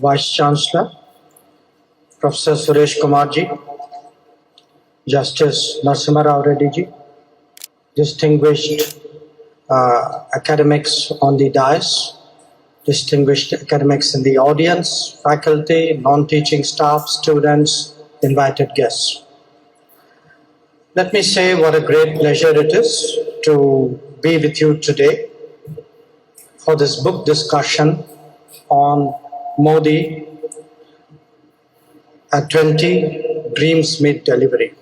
Vice Chancellor, Professor Suresh Kumar ji, Justice Narasimha Rao Reddy ji, distinguished academics on the dais, distinguished academics in the audience, faculty, non-teaching staff, students, invited guests. Let me say what a great pleasure it is to be with you today for this book discussion on Modi at 20, Dreams Meet Delivery.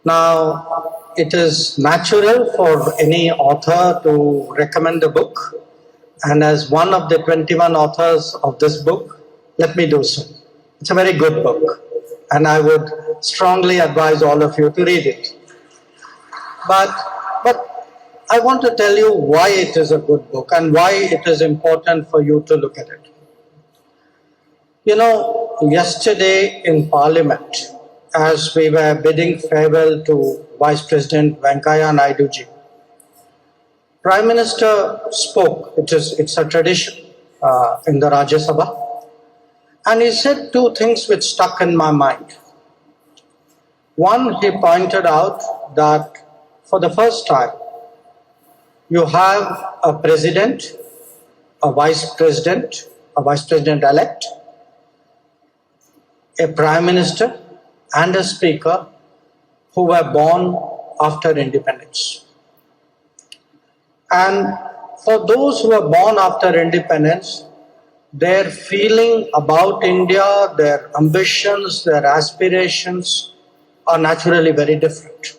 Now, it is natural for any author to recommend a book, and as one of the 21 authors of this book, let me do so. It's a very good book, and I would strongly advise all of you to read it. But I want to tell you why it is a good book and why it is important for you to look at it. You know, yesterday in Parliament, as we were bidding farewell to Vice President Venkaiah Naidu ji, Prime Minister spoke. It's a tradition in the Rajya Sabha, and he said two things which stuck in my mind. One, he pointed out that for the first time, you have a president, a vice president-elect, a prime minister, and a speaker who were born after independence. And for those who were born after independence, their feeling about India, their ambitions, their aspirations are naturally very different.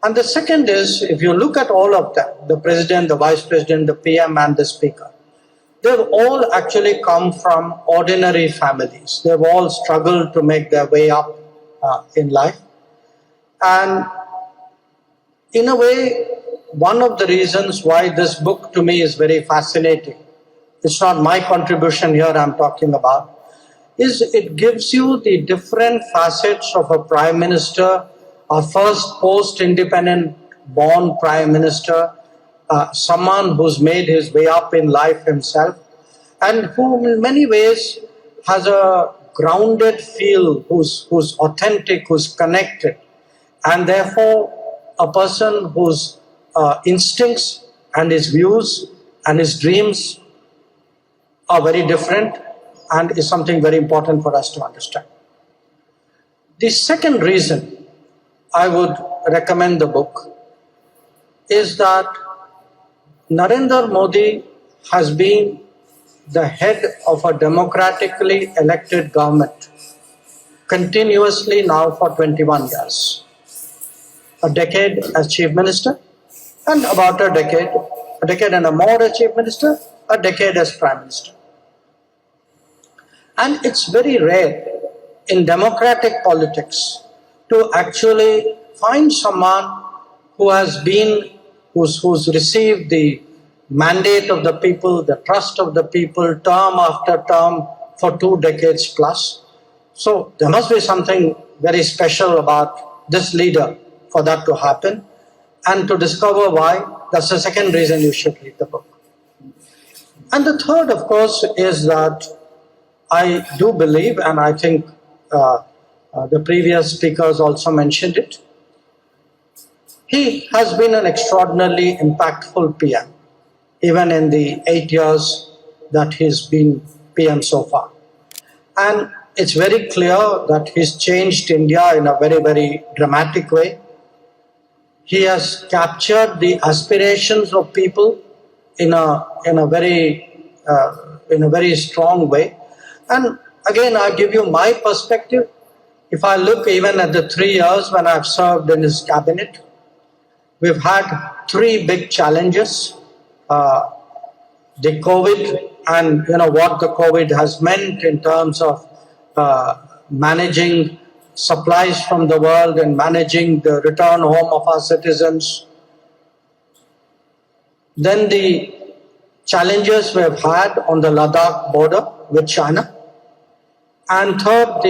And the second is, if you look at all of them, the president, the vice president, the PM, and the speaker, they've all actually come from ordinary families. They've all struggled to make their way up in life. And in a way, one of the reasons why this book to me is very fascinating, it's not my contribution here I'm talking about, is it gives you the different facets of a prime minister, a first post-independent born prime minister, someone who's made his way up in life himself, and who in many ways has a grounded feel, who's authentic, who's connected, and therefore a person whose instincts and his views and his dreams are very different and is something very important for us to understand. The second reason I would recommend the book is that Narendra Modi has been the head of a democratically elected government continuously now for 21 years. A decade as Chief Minister, and about a decade and a more as Chief Minister, a decade as Prime Minister. And it's very rare in democratic politics to actually find someone who has been, who's received the mandate of the people, the trust of the people, term after term for 2 decades plus. So there must be something very special about this leader for that to happen. And to discover why, that's the second reason you should read the book. And the third, of course, is that I do believe, and I think the previous speakers also mentioned it, he has been an extraordinarily impactful PM, even in the 8 years that he's been PM so far. And it's very clear that he's changed India in a very, very dramatic way. He has captured the aspirations of people in a very strong way. And again, I give you my perspective. If I look even at the 3 years when I've served in his cabinet, we've had 3 big challenges. The COVID, and what the COVID has meant in terms of managing supplies from the world and managing the return home of our citizens. Then the challenges we've had on the Ladakh border with China. And third,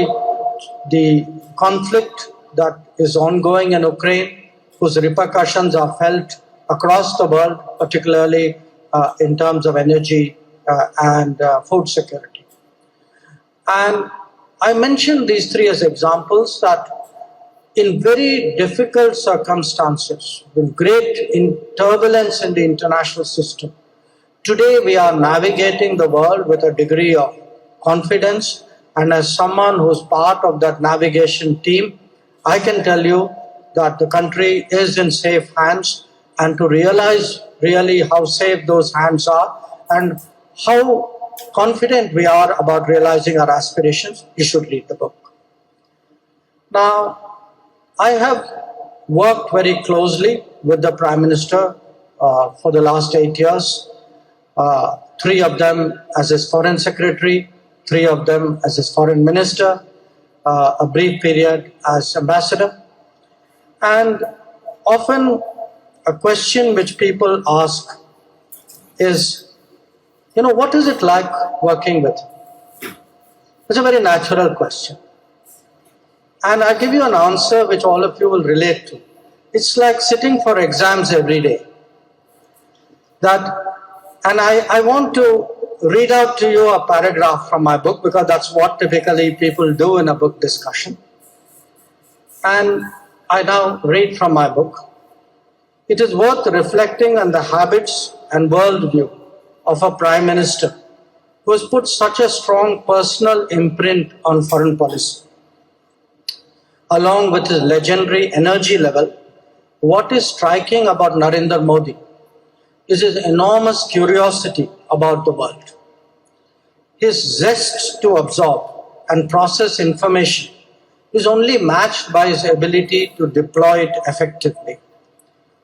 the conflict that is ongoing in Ukraine, whose repercussions are felt across the world, particularly in terms of energy and food security. And I mentioned these three as examples that in very difficult circumstances, with great turbulence in the international system, today we are navigating the world with a degree of confidence, and as someone who's part of that navigation team, I can tell you that the country is in safe hands, and to realize really how safe those hands are and how confident we are about realizing our aspirations, you should read the book. Now, I have worked very closely with the Prime Minister for the last 8 years, 3 of them as his Foreign Secretary, 3 of them as his Foreign Minister, a brief period as Ambassador. And often a question which people ask is, what is it like working with him? It's a very natural question. And I'll give you an answer which all of you will relate to. It's like sitting for exams every day. And I want to read out to you a paragraph from my book, because that's what typically people do in a book discussion. And I now read from my book. It is worth reflecting on the habits and worldview of a Prime Minister who has put such a strong personal imprint on foreign policy. Along with his legendary energy level, what is striking about Narendra Modi is his enormous curiosity about the world. His zest to absorb and process information is only matched by his ability to deploy it effectively.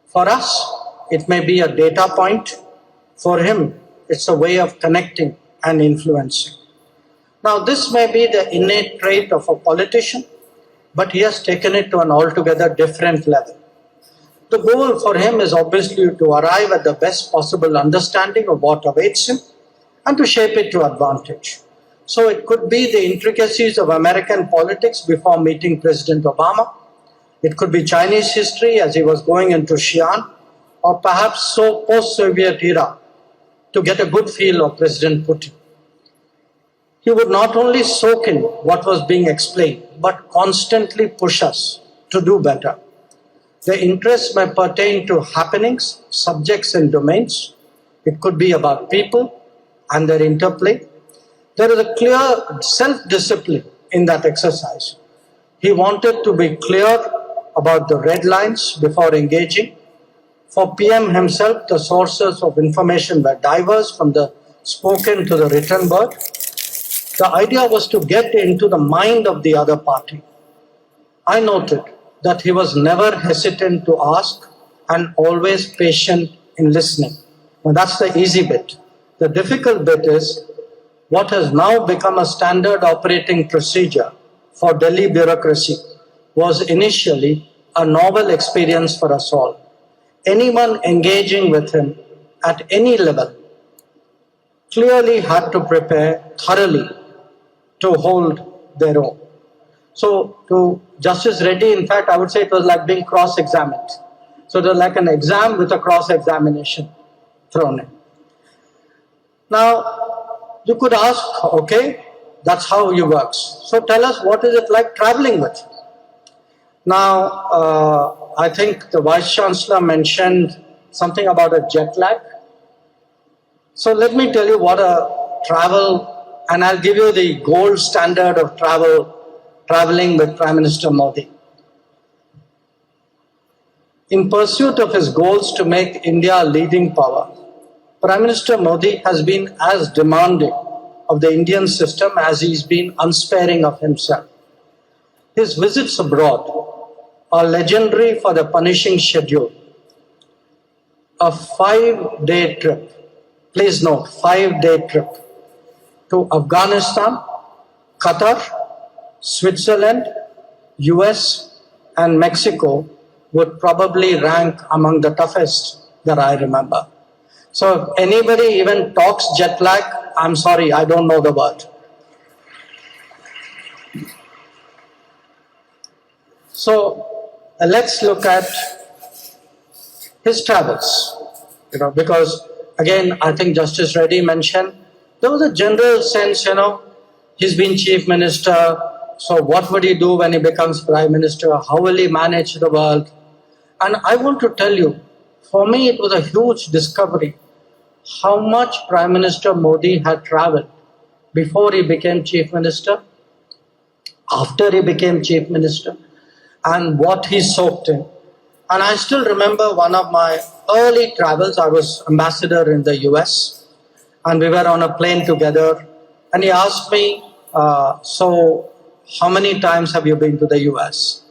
For us, it may be a data point. For him, it's a way of connecting and influencing. Now, this may be the innate trait of a politician, but he has taken it to an altogether different level. The goal for him is obviously to arrive at the best possible understanding of what awaits him and to shape it to advantage. So it could be the intricacies of American politics before meeting President Obama. It could be Chinese history as he was going into Xi'an, or perhaps post-Soviet era to get a good feel of President Putin. He would not only soak in what was being explained, but constantly push us to do better. The interests may pertain to happenings, subjects, and domains. It could be about people and their interplay. There is a clear self-discipline in that exercise. He wanted to be clear about the red lines before engaging. For PM himself, the sources of information were diverse, from the spoken to the written word. The idea was to get into the mind of the other party. I noted that he was never hesitant to ask and always patient in listening. Now that's the easy bit. The difficult bit is what has now become a standard operating procedure for Delhi bureaucracy was initially a novel experience for us all. Anyone engaging with him at any level clearly had to prepare thoroughly to hold their own. So to Justice Reddy, in fact, I would say it was like being cross-examined. So it was like an exam with a cross-examination thrown in. Now, you could ask, okay, that's how he works. So tell us, what is it like traveling with him? Now, I think the Vice Chancellor mentioned something about a jet lag. So let me tell you what a travel, and I'll give you the gold standard of traveling with Prime Minister Modi. In pursuit of his goals to make India a leading power, Prime Minister Modi has been as demanding of the Indian system as he's been unsparing of himself. His visits abroad are legendary for the punishing schedule. A 5-day trip, please note, 5-day trip to Afghanistan, Qatar, Switzerland, US, and Mexico would probably rank among the toughest that I remember. So if anybody even talks jet lag, I'm sorry, I don't know the word. So let's look at his travels, because again, I think Justice Reddy mentioned there was a general sense, he's been chief minister, so what would he do when he becomes prime minister? How will he manage the world? And I want to tell you, for me, it was a huge discovery how much Prime Minister Modi had traveled before he became chief minister, after he became chief minister, and what he soaked in. And I still remember one of my early travels. I was ambassador in the US, and we were on a plane together. And he asked me, so how many times have you been to the US?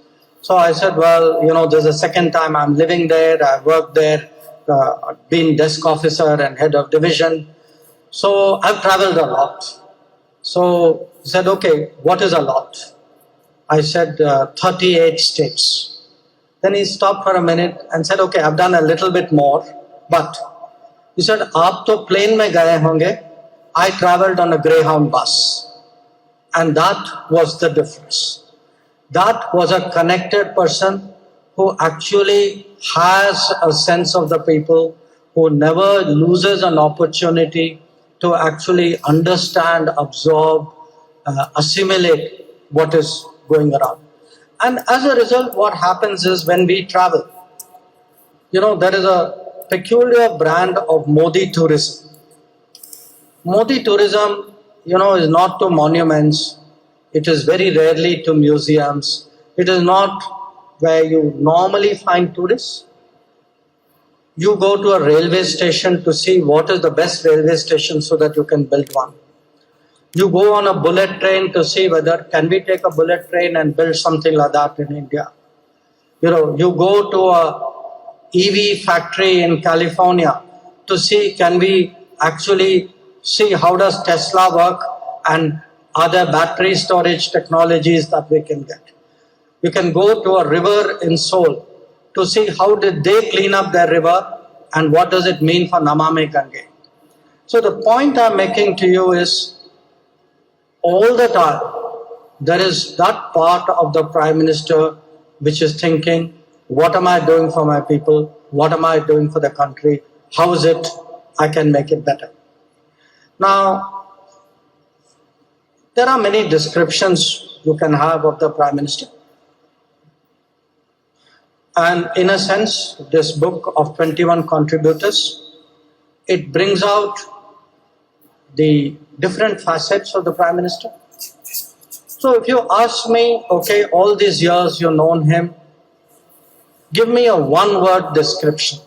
So I said, well, this is the second time I'm living there. I worked there, been desk officer and head of division. So I've traveled a lot. So he said, okay, what is a lot? I said, 38 states. Then he stopped for a minute and said, okay, I've done a little bit more. But he said, aap to plane mein gaye honge. I traveled on a Greyhound bus. And that was the difference. That was a connected person who actually has a sense of the people, who never loses an opportunity to actually understand, absorb, assimilate what is going around. And as a result, what happens is when we travel, there is a peculiar brand of Modi tourism. Modi tourism, is not to monuments. It is very rarely to museums. It is not where you normally find tourists. You go to a railway station to see what is the best railway station so that you can build one. You go on a bullet train to see whether can we take a bullet train and build something like that in India. You go to a EV factory in California to see can we actually see how does Tesla work and are there battery storage technologies that we can get. You can go to a river in Seoul to see how did they clean up their river and what does it mean for Namami Gange. So the point I'm making to you is all the time there is that part of the Prime Minister which is thinking, what am I doing for my people? What am I doing for the country? How is it I can make it better? Now, there are many descriptions you can have of the Prime Minister. And in a sense, this book of 21 contributors, it brings out the different facets of the Prime Minister. So if you ask me, okay, all these years you've known him, give me a one-word description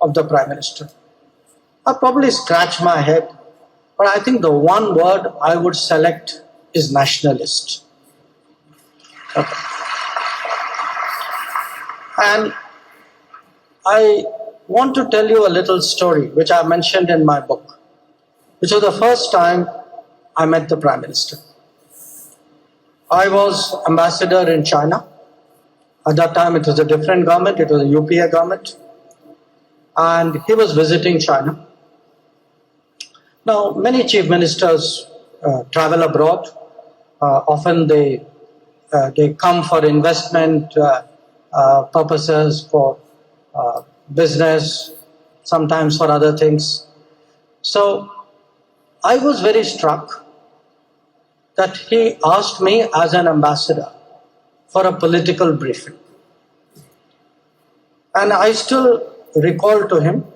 of the Prime Minister. I'll probably scratch my head, but I think the one word I would select is nationalist. Okay. And I want to tell you a little story which I mentioned in my book, which was the first time I met the Prime Minister. I was ambassador in China. At that time it was a different government, it was a UPA government. And he was visiting China. Now, many chief ministers travel abroad. Often they come for investment purposes, for business, sometimes for other things. So I was very struck that he asked me as an ambassador for a political briefing. And I still recall him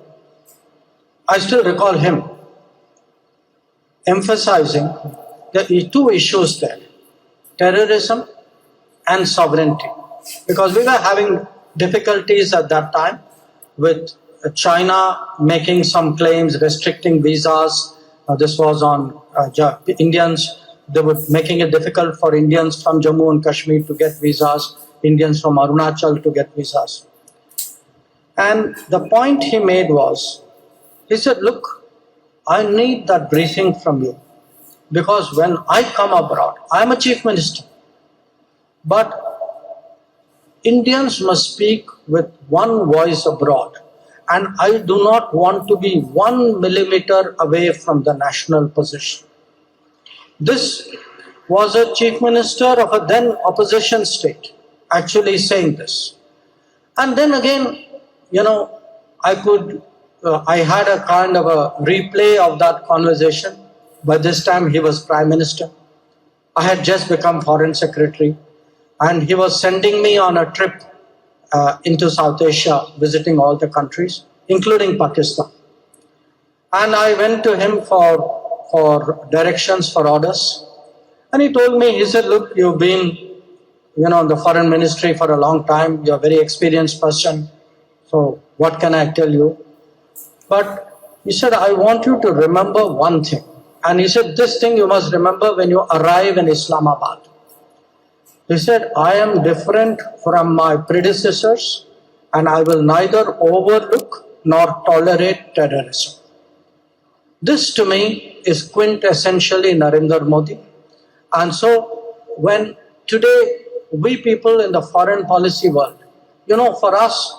emphasizing the two issues there, terrorism and sovereignty. Because we were having difficulties at that time with China making some claims, restricting visas. This was on Indians. They were making it difficult for Indians from Jammu and Kashmir to get visas, Indians from Arunachal to get visas. And the point he made was, he said, look, I need that briefing from you because when I come abroad, I'm a chief minister, but Indians must speak with one voice abroad, and I do not want to be 1 millimeter away from the national position. This was a chief minister of a then opposition state actually saying this. And then again, I had a kind of a replay of that conversation by this time he was Prime Minister. I had just become Foreign Secretary, and he was sending me on a trip into South Asia, visiting all the countries, including Pakistan. And I went to him for directions, for orders. And he told me, he said, look, you've been, in the foreign ministry for a long time. You're a very experienced person. So what can I tell you? But he said, I want you to remember one thing. And he said, this thing you must remember when you arrive in Islamabad. He said, I am different from my predecessors, and I will neither overlook nor tolerate terrorism. This to me is quintessentially Narendra Modi. And so when today we people in the foreign policy world, for us,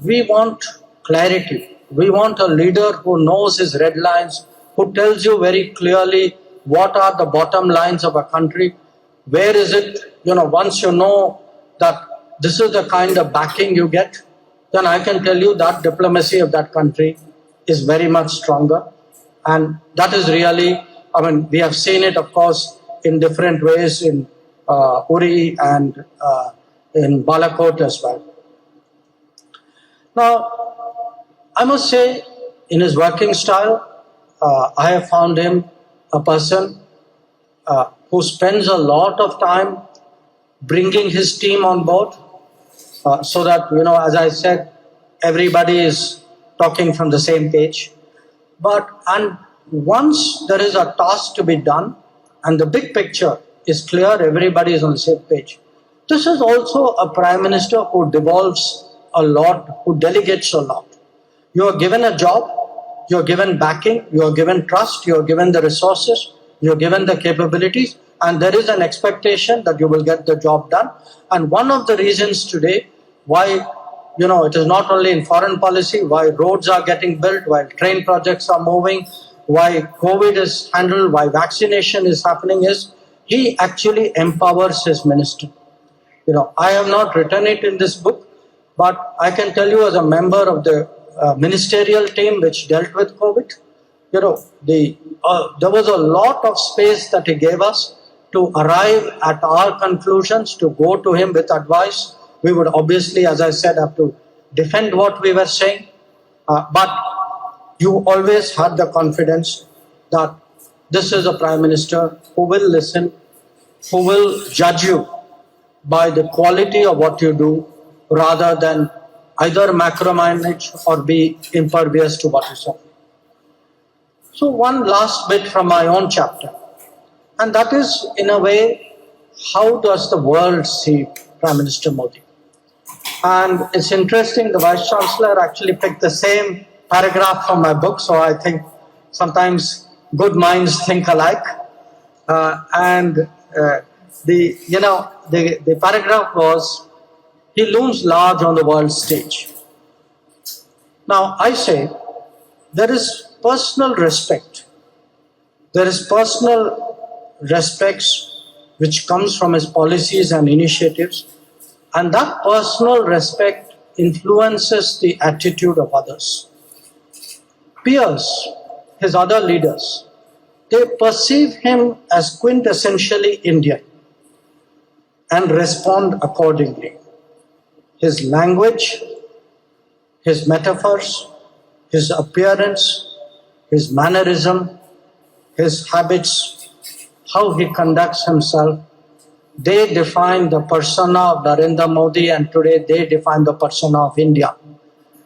we want clarity. We want a leader who knows his red lines, who tells you very clearly what are the bottom lines of a country. Where is it? Once you know that this is the kind of backing you get, then I can tell you that diplomacy of that country is very much stronger. And that is really, we have seen it, of course, in different ways in Uri and in Balakot as well. Now, I must say, in his working style, I have found him a person who spends a lot of time bringing his team on board so that, as I said, everybody is talking from the same page. And once there is a task to be done and the big picture is clear, everybody is on the same page. This is also a Prime Minister who devolves a lot, who delegates a lot. You are given a job, you are given backing, you are given trust, you are given the resources, you are given the capabilities, and there is an expectation that you will get the job done. And one of the reasons today why it is not only in foreign policy, why roads are getting built, why train projects are moving, why COVID is handled, why vaccination is happening is he actually empowers his minister. I have not written it in this book, but I can tell you as a member of the ministerial team which dealt with COVID, there was a lot of space that he gave us to arrive at our conclusions, to go to him with advice. We would obviously, as I said, have to defend what we were saying. But you always had the confidence that this is a Prime Minister who will listen, who will judge you by the quality of what you do rather than either macromanage or be impervious to what is happening. So one last bit from my own chapter. And that is, in a way, how does the world see Prime Minister Modi? And it's interesting, the Vice Chancellor actually picked the same paragraph from my book, so I think sometimes good minds think alike. The paragraph was, he looms large on the world stage. Now, I say, there is personal respect. There is personal respects which comes from his policies and initiatives, and that personal respect influences the attitude of others. Peers, his other leaders, they perceive him as quintessentially Indian and respond accordingly. His language, his metaphors, his appearance, his mannerism, his habits, how he conducts himself, they define the persona of Narendra Modi, and today they define the persona of India.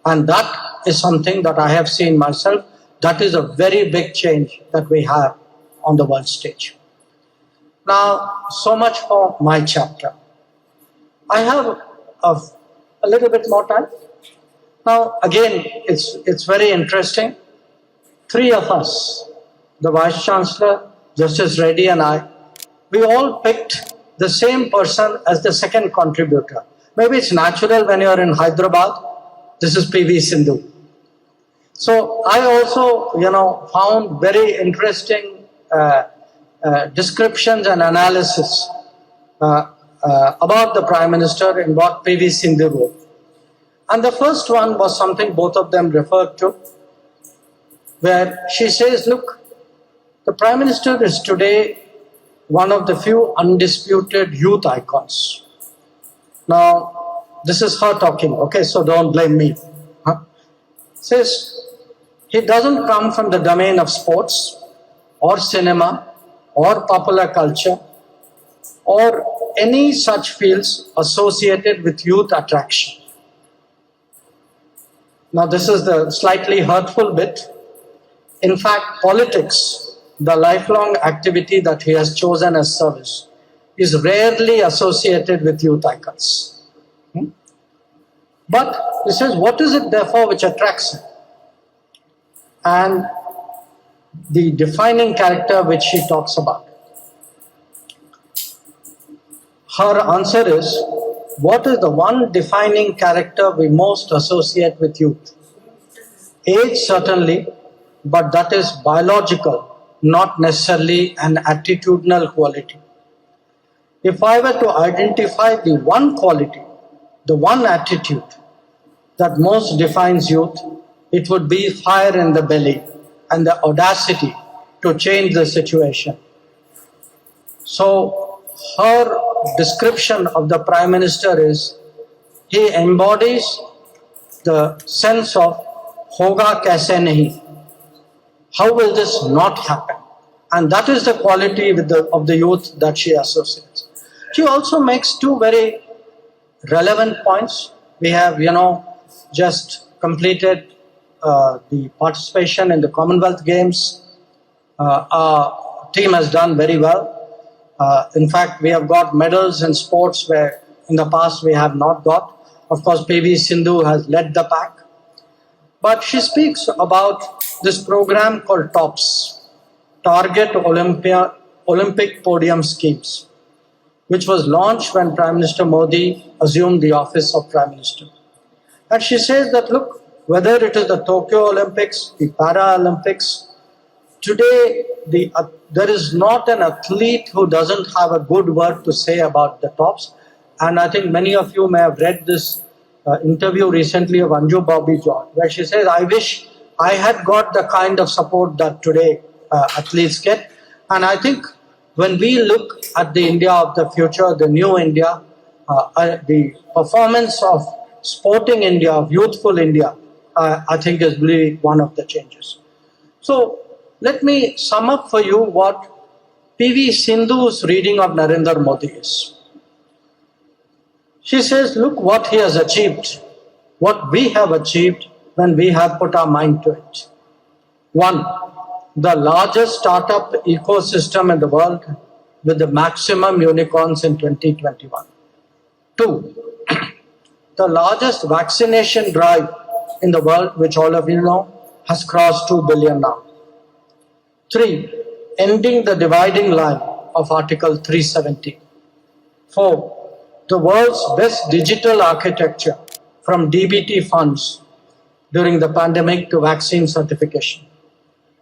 And that is something that I have seen myself. That is a very big change that we have on the world stage. Now, so much for my chapter. I have a little bit more time. Now, again, it's very interesting. Three of us, the Vice Chancellor, Justice Reddy and I, we all picked the same person as the second contributor. Maybe it's natural when you're in Hyderabad. This is PV Sindhu. So I also, found very interesting descriptions and analysis about the Prime Minister in what PV Sindhu wrote. And the first one was something both of them referred to, where she says, look, The Prime Minister is today one of the few undisputed youth icons. Now, this is her talking, okay, so don't blame me. Says he doesn't come from the domain of sports or cinema or popular culture or any such fields associated with youth attraction. Now, this is the slightly hurtful bit. In fact, politics, the lifelong activity that he has chosen as service, is rarely associated with youth icons. But he says, what is it therefore which attracts him? And the defining character which she talks about. Her answer is, what is the one defining character we most associate with youth? Age certainly, but that is biological, not necessarily an attitudinal quality. If I were to identify the one quality, the one attitude that most defines youth, it would be fire in the belly and the audacity to change the situation. So her description of the Prime Minister is, he embodies the sense of hoga kaise nahi. How will this not happen? And that is the quality of the youth that she associates. She also makes two very relevant points. We have, just completed the participation in the Commonwealth Games. Our team has done very well. In fact, we have got medals in sports where in the past we have not got. Of course, PV Sindhu has led the pack. But she speaks about this program called TOPS, Target Olympic Podium Schemes, which was launched when Prime Minister Modi assumed the office of Prime Minister. And she says that, look, whether it is the Tokyo Olympics, the Paralympics, today there is not an athlete who doesn't have a good word to say about the TOPS. And I think many of you may have read this interview recently of Anju Bobby George, where she says, I wish I had got the kind of support that today athletes get. And I think when we look at the India of the future, the new India, the performance of sporting India, of youthful India, I think is really one of the changes. So let me sum up for you what PV Sindhu's reading of Narendra Modi is. She says, look what he has achieved, what we have achieved when we have put our mind to it. One, the largest startup ecosystem in the world with the maximum unicorns in 2021. Two, the largest vaccination drive in the world, which all of you know, has crossed 2 billion now. Three, ending the dividing line of Article 370. Four, the world's best digital architecture from DBT funds during the pandemic to vaccine certification.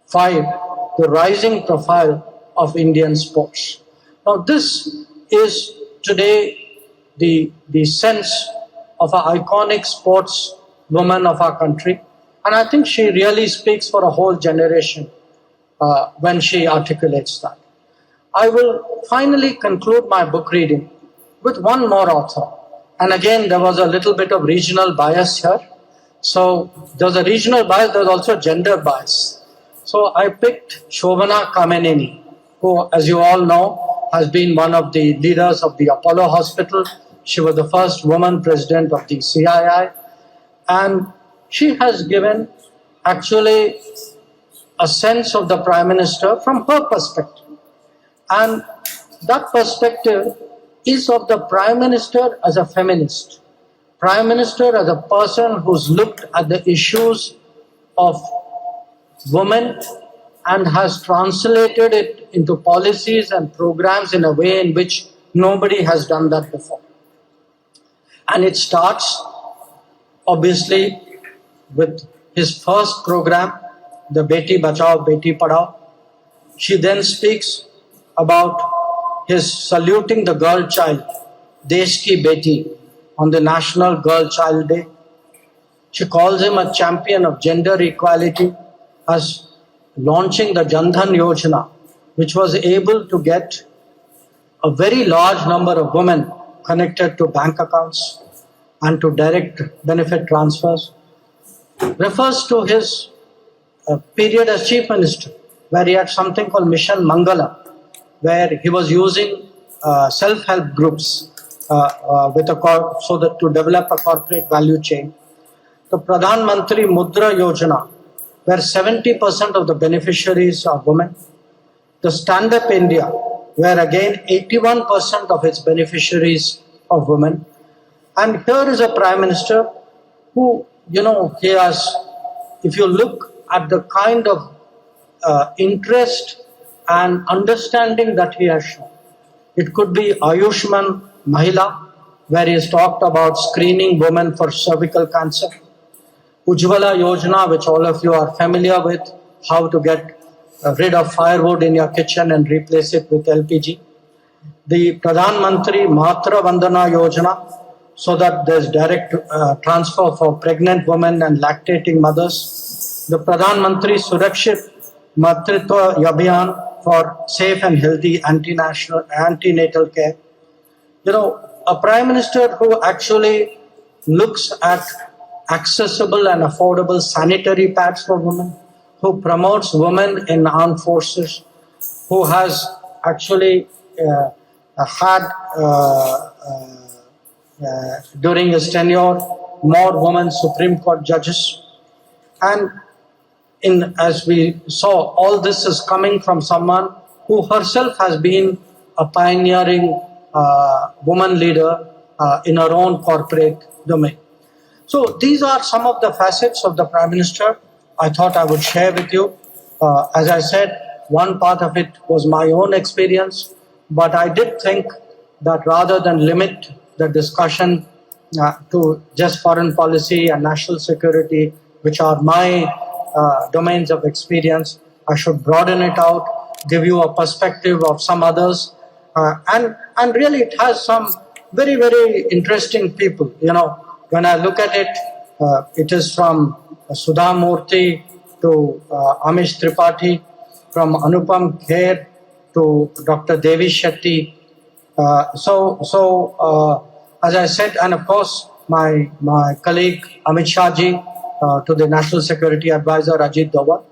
Five, the rising profile of Indian sports. Now this is today the sense of an iconic sports woman of our country. And I think she really speaks for a whole generation when she articulates that. I will finally conclude my book reading with one more author. And again, there was a little bit of regional bias here. So there was a regional bias, there was also gender bias. So I picked Shobhana Kamenini, who, as you all know, has been one of the leaders of the Apollo Hospital. She was the first woman president of the CII. And she has given actually a sense of the Prime Minister from her perspective. And that perspective is of the Prime Minister as a feminist, Prime Minister as a person who's looked at the issues of women and has translated it into policies and programs in a way in which nobody has done that before. And it starts, obviously, with his first program, the Beti Bachao, Beti Padhao. She then speaks about his saluting the girl child, Desh Ki Beti, on the National Girl Child Day. She calls him a champion of gender equality, as launching the Jan Dhan Yojana, which was able to get a very large number of women connected to bank accounts and to direct benefit transfers, refers to his period as Chief Minister, where he had something called Mission Mangala, where he was using self-help groups so that to develop a corporate value chain. The Pradhan Mantri Mudra Yojana, where 70% of the beneficiaries are women. The Stand Up India, where again 81% of its beneficiaries are women. And here is a Prime Minister who, he has, if you look at the kind of interest and understanding that he has shown, it could be Ayushman Mahila, where he has talked about screening women for cervical cancer. Ujjwala Yojana, which all of you are familiar with, how to get rid of firewood in your kitchen and replace it with LPG. The Pradhan Mantri Matra Vandana Yojana, so that there's direct transfer for pregnant women and lactating mothers. The Pradhan Mantri Surakshit Matritva Abhiyan for safe and healthy antenatal care. A Prime Minister who actually looks at accessible and affordable sanitary pads for women, who promotes women in armed forces, who has actually had during his tenure more women Supreme Court judges. And as we saw, all this is coming from someone who herself has been a pioneering woman leader in her own corporate domain. So these are some of the facets of the Prime Minister I thought I would share with you. As I said, one part of it was my own experience, but I did think that rather than limit the discussion to just foreign policy and national security, which are my domains of experience, I should broaden it out, give you a perspective of some others. And really it has some very, very interesting people. When I look at it, it is from Sudha Murthy to Amish Tripathi, from Anupam Kher to Dr. Devi Shetty. As I said, and of course, my colleague Amit Shah ji, to the National Security Advisor Ajit Doval.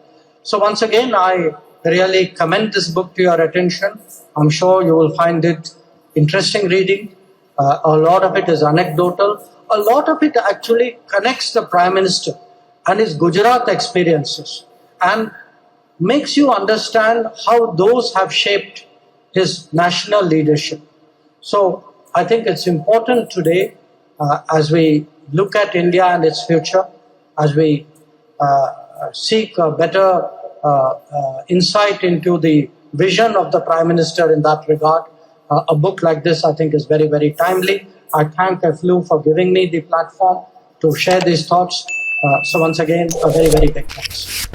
So once again, I really commend this book to your attention. I'm sure you will find it interesting reading. A lot of it is anecdotal. A lot of it actually connects the Prime Minister and his Gujarat experiences and makes you understand how those have shaped his national leadership. So I think it's important today as we look at India and its future, as we seek a better insight into the vision of the Prime Minister in that regard. A book like this, I think, is very, very timely. I thank FLU for giving me the platform to share these thoughts. So once again, a very, very big thanks.